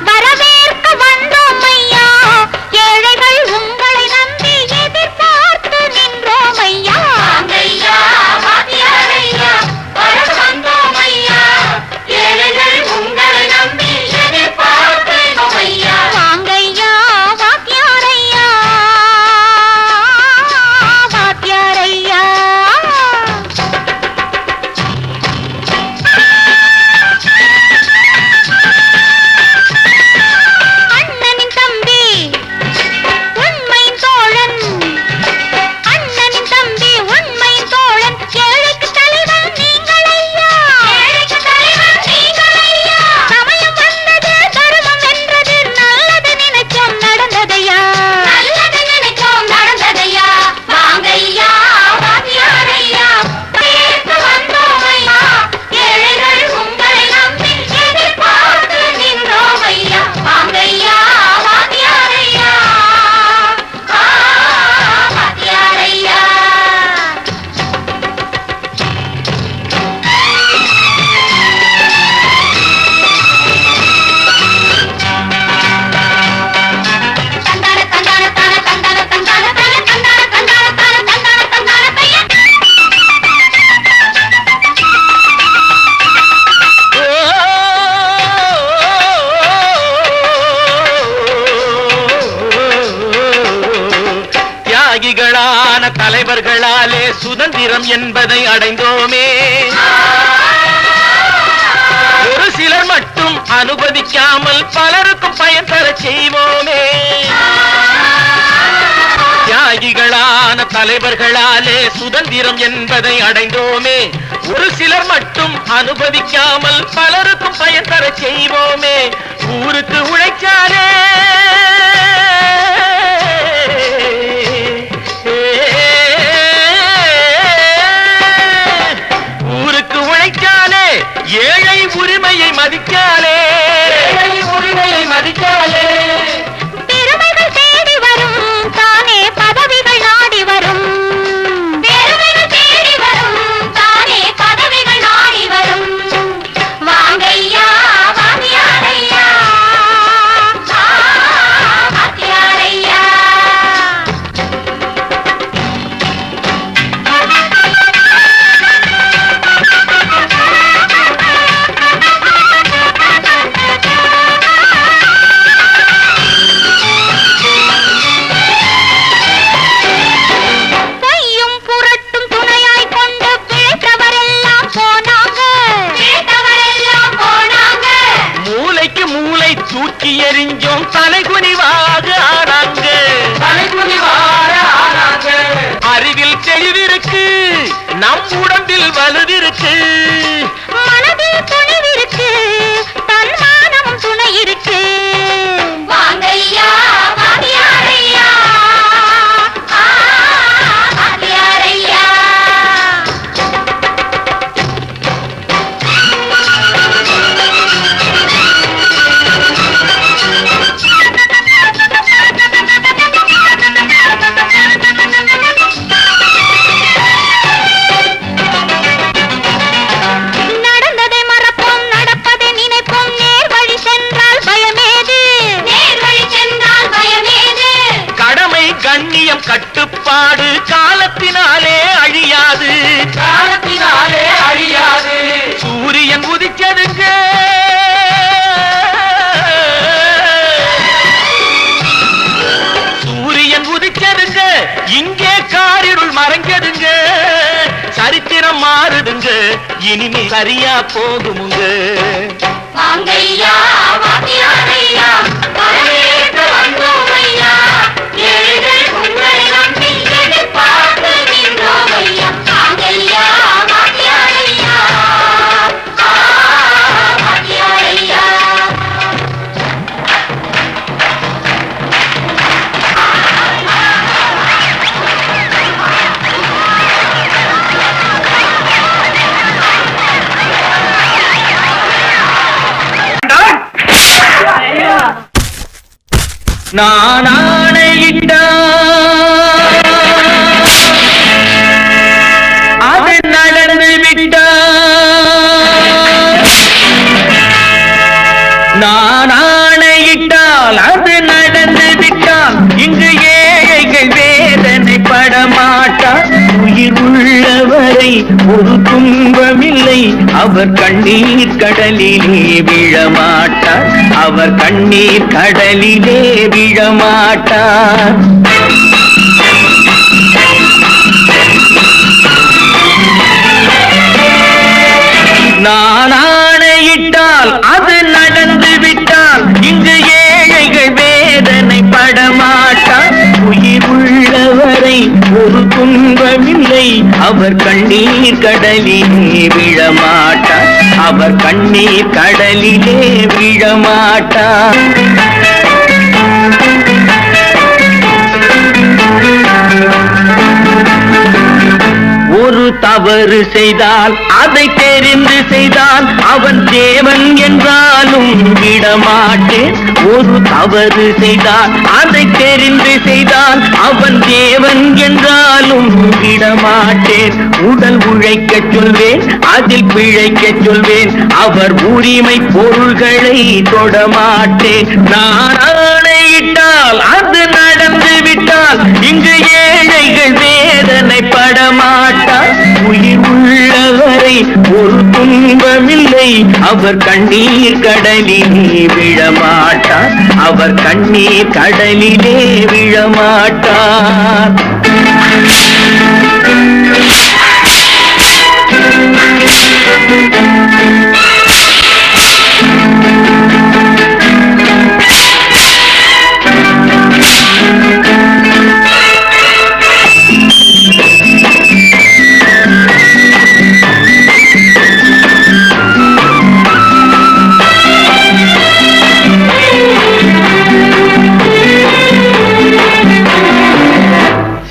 வரவேற்க வந்தோம் ஐயா ஏழைகள் உங்களை நம்பி எதிர்பார்த்து நின்றோம் ஐயா வாங்கையா வாத்தியாரையா வரவேற்க வந்தோம் ஐயா ஏழைகள் உங்களை நம்பி எதிர்பார்த்து நின்றோம் ஐயா வாங்கையா வாத்தியாரையா வாத்தியாரையா அண்ணனின் தம்பி உண்மையின் தோழன் அண்ணனின் தம்பி உண்மையின் தோழன் ஏழைக்கு தலைவன் நீங்கள் ஐயா ஏழைக்கு தலைவன் நீங்கள் ஐயா சமயம் வந்தது தர்மம் வென்றது நல்லது நினைச்சோம் நடந்ததையா நல்லது நினைச்சோம் நடந்ததையா வாங்கையா வாத்தியாரையா கேட்டு வந்தோம் ஐயா ஏழைகள் உங்களை நம்பி எதிர்பார்த்து நின்றோம் ஐயா வாங்கையா வாத்தியாரையா வாத்தியாரையா தந்தான தந்தான தான தந்தான தந்தான தான தந்தான தந்தான தான தந்தான தந்தான பையன் தியாகிகளான தலைவர்களாலே சுதந்திரம் என்பதை அடைந்தோமே ஒரு சிலர் மட்டும் அனுமதிக்காமல் பலருக்கும் பயன் தரச் செய்வோமே தியாகிகளான தலைவர்களாலே சுதந்திரம் என்பதை அடைந்தோமே ஒரு சிலர் மட்டும் அனுமதிக்காமல் பலருக்கும் பயன் தரச் செய்வோமே ஊருக்கு உழைச்சாலே ஊருக்கு உழைக்காலே ஏழை உரிமையை மதிக்காலே உரிமையை மதிக்காலே பெருமைகள் தேடி வரும் தானே பதவிகள் நாடி வரும் பெருமைகள் தேடி வரும் தானே பதவிகள் நாடி வரும் வாங்கையா வாத்தியாரையா வாத்தியாரையா பொய்யும் புரட்டும் துணையாய் கொண்டு பிழைத்தவரெல்லாம் போனாங்க பிழைத்தவரெல்லாம் போனாங்க மூளைக்கு மூளை நம்மை தூக்கி எறிஞ்சோம் தலைகுனிவாக ஆனாங்க. அறிவில் தெளிவிருக்கு, நம் உடம்பில் வலுவிருக்கு, மனதில் துணிவிருக்கு, தன்மானம் துணை இருக்கு. வாங்கையா வாங்கியாரையா, வாங்கியாரையா. நடந்ததை மறப்போம், நடப்பதை நினைப்போம், நேர் வழி சென்றால் பயமேது, நேர் வழி சென்றால் பயமேது. கடமை கண்ணியம் கட்டுப்பாடு காலத்தினாலே அழியாது, காலத்தினாலே அழியாது. சூரியன் உதிச்சதுங்க, சூரியன் உதிச்சதுங்க, இங்கே காரிருள் மறைஞ்சதுங்க. சரித்திரம் மாறுதுங்க, இனிமே சரியா போகுமுங்க. வாங்கையா வாங்கியாரையா, வரவேற்க வந்தோமையா, ஏழைகள் உங்களை நம்பி எதிர்பார்த்து நின்றோமையா. வாங்கையா வாங்கியாரையா, வாங்கியாரையா. நான் ஆணையிட்டா அது நடந்து விட்டா, நான் ஆணையிட்டால் அது நடந்து விட்டால் இங்கு ஏழைகள் வேதனை படமாட்டார். உயிர் உள்ளவரை ஒரு துன்பமில்லை, அவர் கண்ணீர் கடலிலே விழமாட்டார், அவர் கண்ணீர் கடலிலே விழமாட்டார். நான் ஆணையிட்டால் அது நடந்து விட்டால் இங்கு ஏழைகள் வேதனை படமாட்டார். உயிர் உள்ளவரை ஒரு துன்பமில்லை, அவர் கண்ணீர் கடலிலே விழமாட்டார், அவர் கண்ணீர் கடலிலே விழமாட்டார். ஒரு தவறு செய்தால் அதை தெரிந்து செய்தால் அவன் தேவன் என்றாலும் விடமாட்டேன். ஒரு தவறு செய்தால் அதை தெரிந்து செய்தால் அவன் தேவன் என்றாலும் விடமாட்டேன். உடல் உழைக்கச் சொல்வேன், அதில் பிழைக்கச் சொல்வேன், அவர் உரிமை பொருள்களை தொடமாட்டேன். நான் ஆணையிட்டால் அது நடந்து விட்டால் இங்கு ஏழைகள் வேதனை படமாட்டார். உயிர் உள்ளவரை ஒரு துன்பமில்லை, அவர் கண்ணீர் கடலிலே விழமாட்டார், அவர் கண்ணீர் கடலிலே விழமாட்டார்.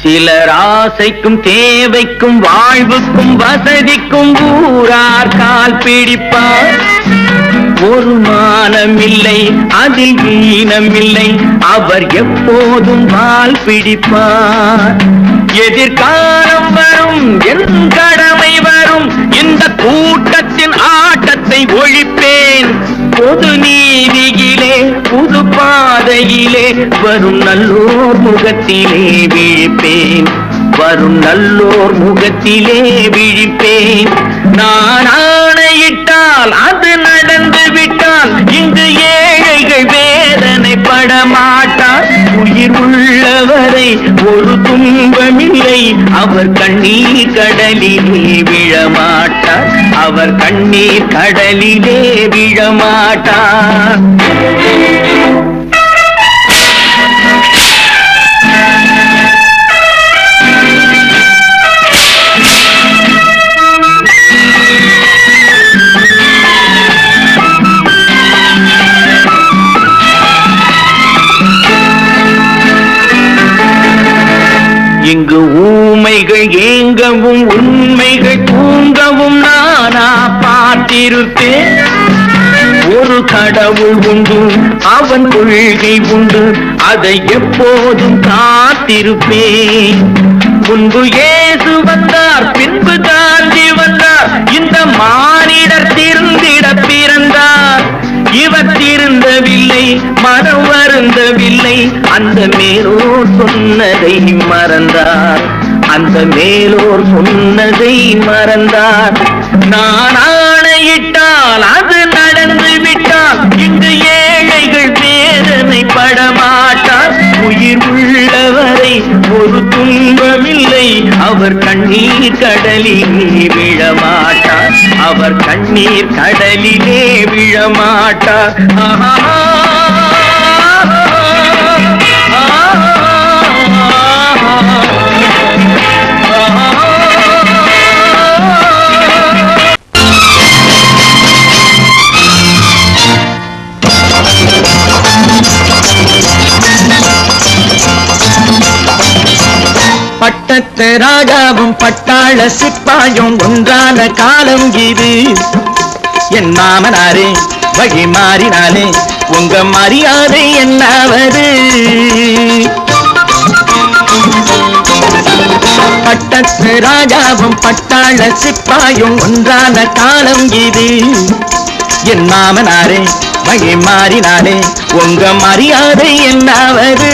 சிலர் ஆசைக்கும் தேவைக்கும் வாழ்வுக்கும் வசதிக்கும் ஊரார் கால் பிடிப்பார். ஒரு மானமில்லை, அதில் ஈனமில்லை, அவர் எப்போதும் வால் பிடிப்பார். எதிர்காலம் வரும், என் கடமை வரும், இந்த கூட்டத்தின் ஆட்டத்தை ஒழிப்பேன். பொது நீதியிலே புது பாதையிலே வரும் நல்லோர் முகத்திலே விழிப்பேன், வரும் நல்லோர் முகத்திலே விழிப்பேன். நான் ஆணையிட்டால் அது நடந்து விட்டால் இங்கு ஏழைகள் வேதனை படமாட்டார். உயிர் உள்ளவரை ஒரு துன்பமில்லை, அவர் கண்ணீர் கடலிலே விழமாட்டார், அவர் கண்ணீர் கடலிலே விழமாட்டார். கடவுள் உண்டு, அவன் கொள்கை உண்டு, அதை எப்போதும் காத்திருப்பேன். முன்பு இயேசு வந்தார், பின்பு காந்தி வந்தார், இந்த மானிடர் திருந்திட பிறந்தார். இவர் திருந்தவில்லை, மனம் வருந்தவில்லை, அந்த மேலோர் சொன்னதை மறந்தார், அந்த மேலோர் சொன்னதை மறந்தார். நான் ஆணையிட்டால் அது நடந்து விட்டால் இங்கு ஏழைகள் வேதனை படமாட்டார். உயிர் உள்ளவரை ஒரு துன்பமில்லை, அவர் கண்ணீர் கடலிலே விழமாட்டார், அவர் கண்ணீர் கடலிலே விழமாட்டார். பட்டத்து ராஜாவும் பட்டாள சிப்பாயும் ஒன்றான காலம் இது. என் மாமனாரே வழி மாறினாலே உங்க மரியாதை என்னாவது? பட்டத்து ராஜாவும் பட்டாள சிப்பாயும் ஒன்றான காலம் இது. என் மாமனாரே வழி மாறினாலே உங்க மரியாதை என்னாவது?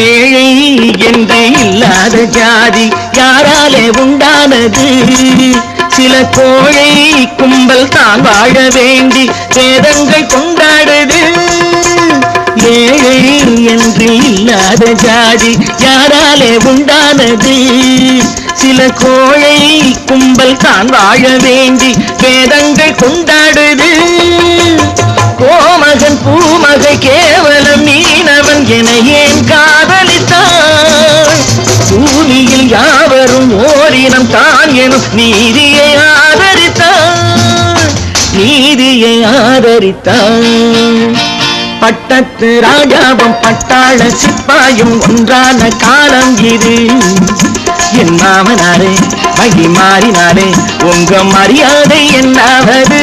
ஏழை என்று இல்லாத ஜாதி யாராலே உண்டானது? சில கோழை கும்பல் தான் வாழ வேண்டி வேதங்கள் கொண்டாடுது. ஏழை என்று இல்லாத ஜாதி யாராலே உண்டானது? சில கோழை கும்பல் தான் வாழ வேண்டி வேதங்கள் கொண்டாடுது. கோமகன் பூமகை கேவலம் மீனவன் என ஏன் காதலித்தான்? பூமியில் யாவரும் ஓரினம் தான் எனும் நீதியை ஆதரித்தான், நீதியை ஆதரித்தான். பட்டத்து ராஜாவும் பட்டாள சிப்பாயும் ஒன்றான காலம் இது. என் மாமனாரே வழி மாறினாரே உங்க மரியாதை என்னாவது?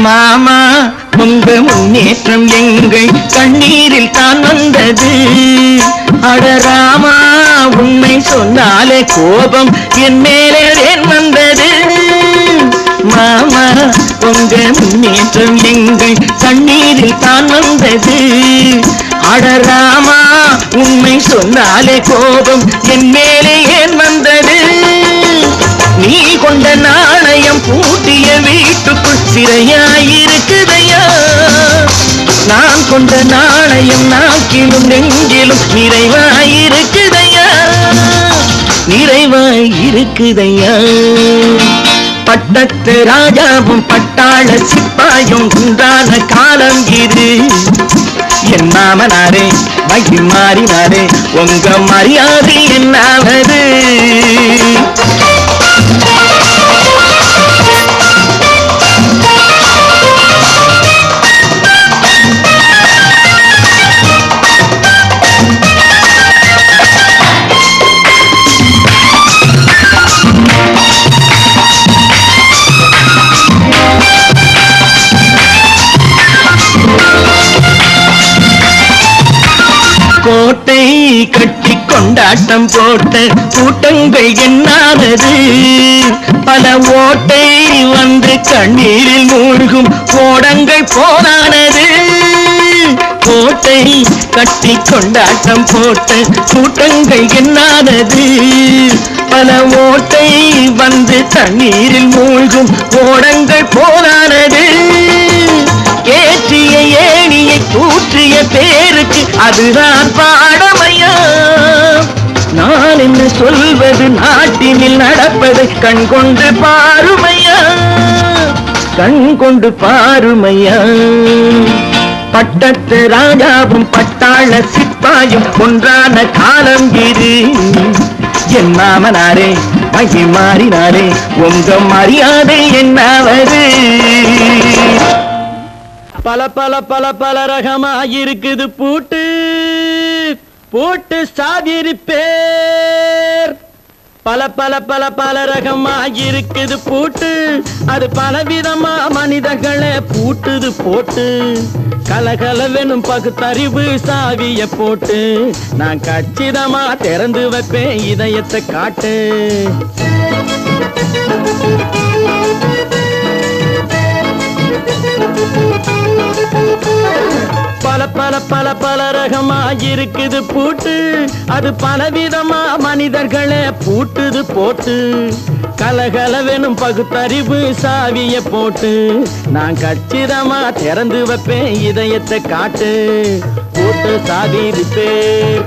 மாமா உங்க முன்னேற்றம் எங்கள் கண்ணீரில் தான் வந்தது. அடராமா உண்மை சொன்னாலே கோபம் என் மேலே ஏன் வந்தது? மாமா உங்க முன்னேற்றம் எங்கள் கண்ணீரில் தான் வந்தது. அடராமா உண்மை சொன்னாலே கோபம் என் மேலே ஏன் வந்தது? நீ கொண்ட நாணயம் பூட்டிய வீட்டுக்குள் சிறையாயிருக்குதையா? நான் கொண்ட நாணயம் நாக்கிலும் நெஞ்சிலும் நிறைவாயிருக்குதையா, நிறைவாயிருக்குதையா? பட்டத்து ராஜாவும் பட்டாள சிப்பாயும் உண்டான காலம் இது. என் மாமனாரே வழி மாறினாரே உங்க மரியாதை என்னாவது? கோட்டை கட்டி கொண்டாட்டம் போட்ட கூட்டங்கள் என்னானது? பல ஓட்டை வந்து கண்ணீரில் மூழ்கும் கோடங்கள் போனானது. கோட்டை கட்டி கொண்டாட்டம் போட்ட கூட்டங்கள் என்னானது? பல ஓட்டை வந்து தண்ணீரில் மூழ்கும் கோடங்கள் போனானது. ஏற்றி ஏந்திய ஏணியை தூற்றிய பேருக்கு அதுதான் பாடமையா. நான் என்ன சொல்வது, நாட்டினில் நடப்பதை கண் கொண்டு பாருமையா, கண் கொண்டு பாருமையா. பட்டத்து ராஜாவும் பட்டாள சிப்பாயும் ஒன்றான காலம் இது. என் மாமனாரே மகி மாறினாரே உங்க மரியாதை என்னாவது. பல பல பல பல ரகமாயிருக்குது பூட்டு, பூட்டு சாதிருப்பேர். பல பல பல பல ரகமாயிருக்குது பூட்டு, அது பலவிதமா மனிதர்களை பூட்டுது போட்டு. கலகலவெனும் பகுத்தறிவு சாவிய போட்டு நான் கச்சிதமா திறந்து வைப்பேன் இதயத்தை காட்டு. பல பல பல பல ரகமாயிருக்குது பூட்டு, அது பலவிதமா மனிதர்களை பூட்டுது போட்டு. கலகலவெனும் பகுத்தறிவு சாவிய போட்டு நான் கச்சிதமா திறந்து வைப்பேன் இதயத்தை காட்டு. போட்டு சாதிருப்பேன்.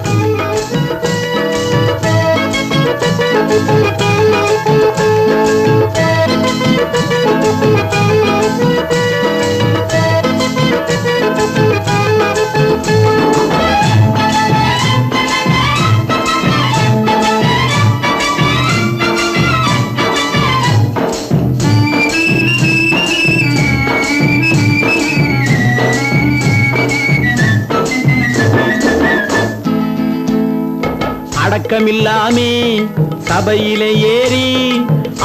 அடக்கமில்லாமே சபையிலே ஏறி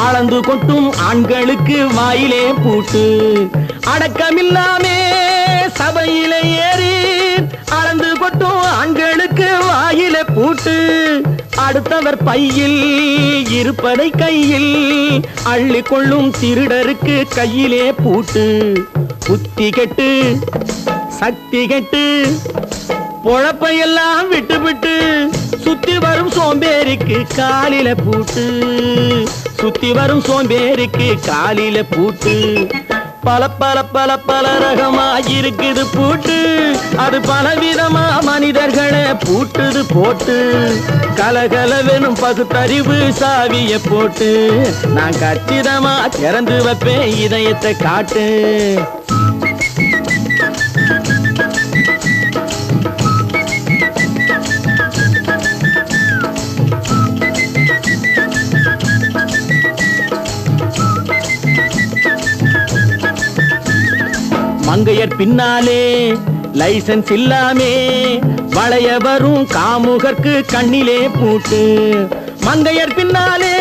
அளந்து கொட்டும் ஆண்களுக்கு வாயிலே பூட்டு. அடக்கமில்லாமே சபையிலே ஏறி அளந்து கொட்டும் ஆண்களுக்கு வாயிலே பூட்டு. அடுத்தவர் பையில் இருப்பதை கையில் அள்ளி கொள்ளும் திருடருக்கு கையிலே பூட்டு. புத்தி கெட்டு சக்தி கெட்டு பொழப்பையெல்லாம் விட்டு விட்டு சுத்தி வரும் சோம்பேறிக்கு காலில பூட்டு. சுத்தி வரும் சோம்பேறிக்கு காலில பூட்டு. பல பல பல பல ரகமாயிருக்குது பூட்டு, அது பலவிதமா மனிதர்களை பூட்டுது போட்டு. கலகலவெனும் பகுத்தறிவு சாவிய போட்டு நான் கச்சிதமா திறந்து வைப்பேன் இதயத்தை காட்டு. மங்கையர் பின்னாலே லைசன்ஸ் இல்லாமே வளைய வரும் காமுகர்க்கு கண்ணிலே பூட்டு. மங்கையர் பின்னாலே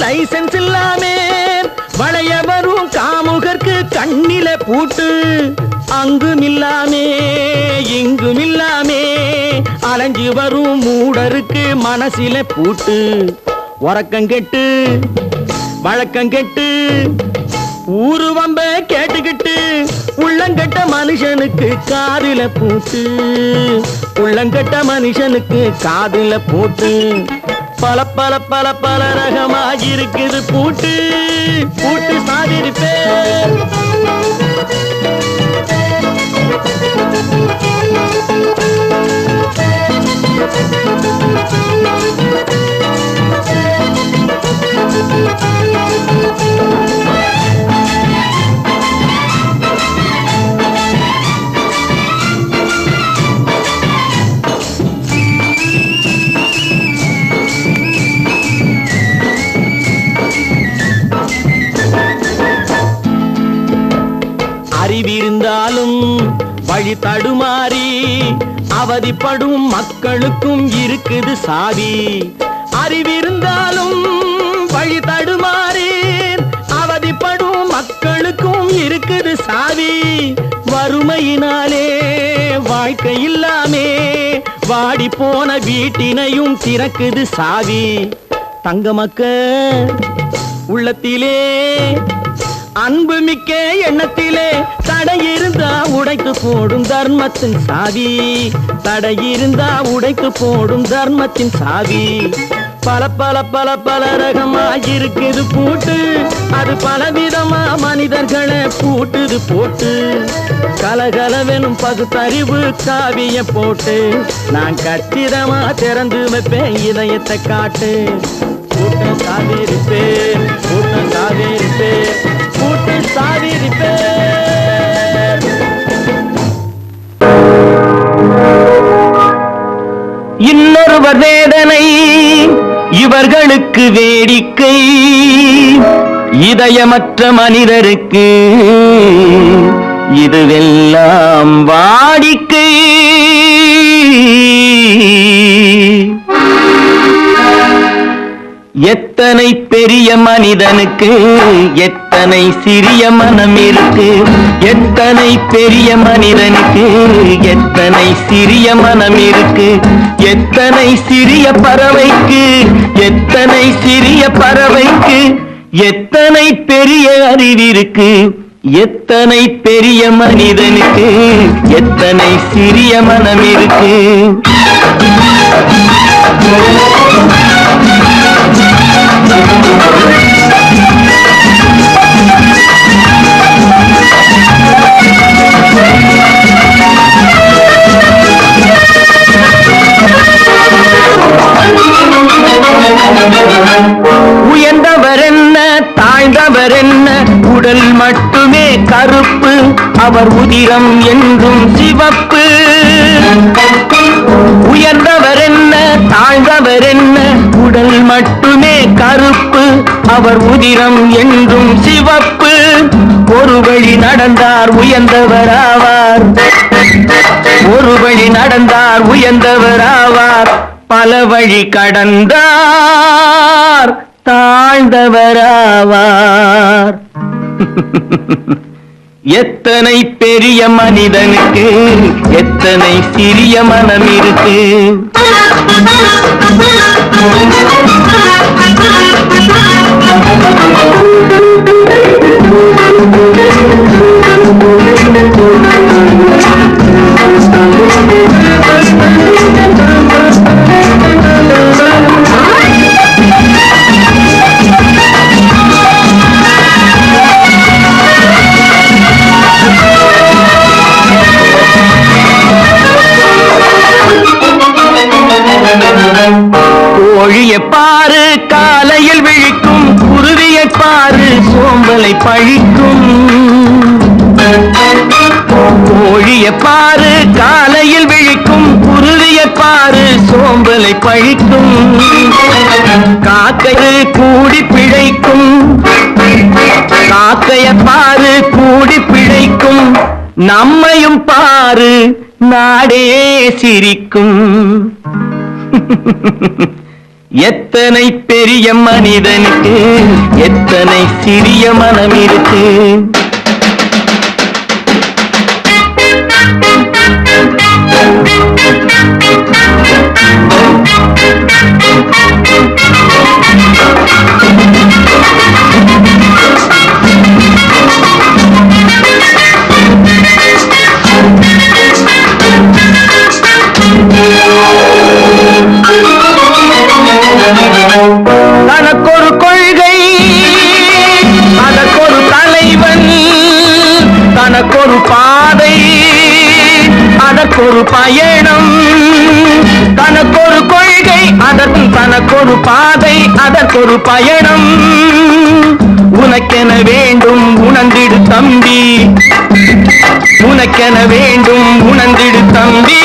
லைசன்ஸ் இல்லாமே வளைய வரும் காமுகர்க்கு கண்ணிலே பூட்டு. அங்கும் இல்லாமே இங்கும் இல்லாமே அலைஞ்சு வரும் மூடருக்கு மனசில பூட்டு. உறக்கங்கெட்டு வழக்கங்கெட்டு ஊரு வம்ப கேட்டுக்கிட்டு உள்ளங்கட்ட மனுஷனுக்கு காதில பூட்டு. உள்ளங்கட்ட மனுஷனுக்கு காதில பூட்டு. பல பல பல பல ரகமாயிருக்குது பூட்டு, பூட்டு சாதிருப்பேன். அறிவிருந்தாலும் வழி தடுமாறி அவதிப்படும் மக்களுக்கும் இருக்குது சாவி. அறிவிருந்தாலும் வழி தடுமாறி அவதிப்படும் மக்களுக்கும் இருக்குது சாவி. வறுமையினாலே வாழ்க்கை இல்லாமே வாடி போன வீட்டினையும் திறக்குது சாவி. தங்கமக்க உள்ளத்திலே அன்பு மிக்க எண்ணத்திலே தடை இருந்தா உடைத்து போடும் தர்மத்தின் சாவி. தடை இருந்தா உடைத்து போடும் தர்மத்தின் சாவி. பல பல பல பல ரகமா இருக்குது பூட்டு, அது பலவிதமா மனிதர்களை பூட்டுது போட்டு. கலகலவெனும் பகுத்தறிவு காவிய போட்டு, நான் கச்சிதமா திறந்து வைப்பேன் இதயத்தை காட்டு. கூட்டம் சாவிருப்பேன், கூட்டம் சாவிருப்பேன், கூட்டம் சாவிருப்பேன். இன்னொருவர் வேதனை இவர்களுக்கு வேடிக்கை, இதயமற்ற மனிதருக்கு இதுவெல்லாம் வாடிக்கை. எத்தனை பெரிய மனிதனுக்கு எத்தனை சிறிய மனம் இருக்கு, எத்தனை பெரிய மனிதனுக்கு எத்தனை சிறிய மனம் இருக்கு. எத்தனை சிறிய பறவைக்கு எத்தனை சிறிய பறவைக்கு எத்தனை பெரிய அறிவிருக்கு. எத்தனை பெரிய மனிதனுக்கு எத்தனை சிறிய மனம் இருக்கு. உயர்ந்தவர் என்ன தாழ்ந்தவர் என்ன, உடல் மட்டுமே கருப்பு, அவர் உதிரம் என்றும் சிவப்பு. உயர்ந்தவர் என்ன தாழ்ந்தவர் என்ன, உடல் மட்டுமே கருப்பு, அவர் உதிரம் என்றும் சிவப்பு. ஒரு வழி நடந்தார் உயர்ந்தவர் ஆவார், ஒரு வழி நடந்தார் உயர்ந்தவர் ஆவார். பல வழி கடந்தார் தாழ்ந்தவராவார். எத்தனை பெரிய மனிதனுக்கு எத்தனை சிறிய மனம் இருக்கு. கோழியை பாரு காலையில் விழிக்கும், குருவியை பாரு சோம்பலை பழிக்கும். கோழியை பாரு காலையில் விழிக்கும், குருவியை பாரு சோம்பலை பழிக்கும். காக்கையை கூடி பிழைக்கும், காக்கையை பாரு கூடி பிழைக்கும். நம்மையும் பாரு நாடே சிரிக்கும். எத்தனை பெரிய மனிதனுக்கு எத்தனை சிறிய மனம் இருக்கு. தனக்கொரு கொள்கை அதற்கொரு தலைவன், தனக்கொரு பாதை அதற்கொரு பயணம். தனக்கொரு கொள்கை அதற்கு தனக்கொரு பாதை அதற்கொரு பயணம். உனக்கென வேண்டும் உணர்ந்திடு தம்பி, உனக்கென வேண்டும் உணர்ந்திடு தம்பி.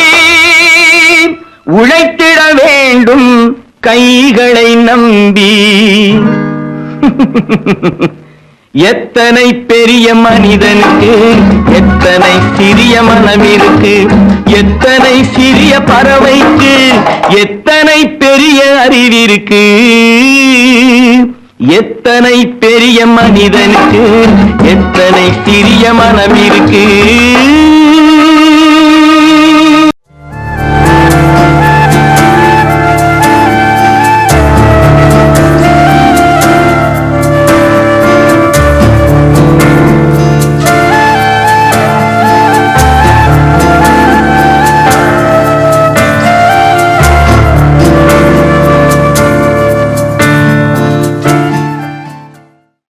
உழைத்திட வேண்டும் கைகளை நம்பி. எத்தனை பெரிய மனிதனுக்கு எத்தனை சிறிய மனம் இருக்கு. எத்தனை சிறிய பறவைக்கு எத்தனை பெரிய அறிவிருக்கு. எத்தனை பெரிய மனிதனுக்கு எத்தனை சிறிய மனம் இருக்கு.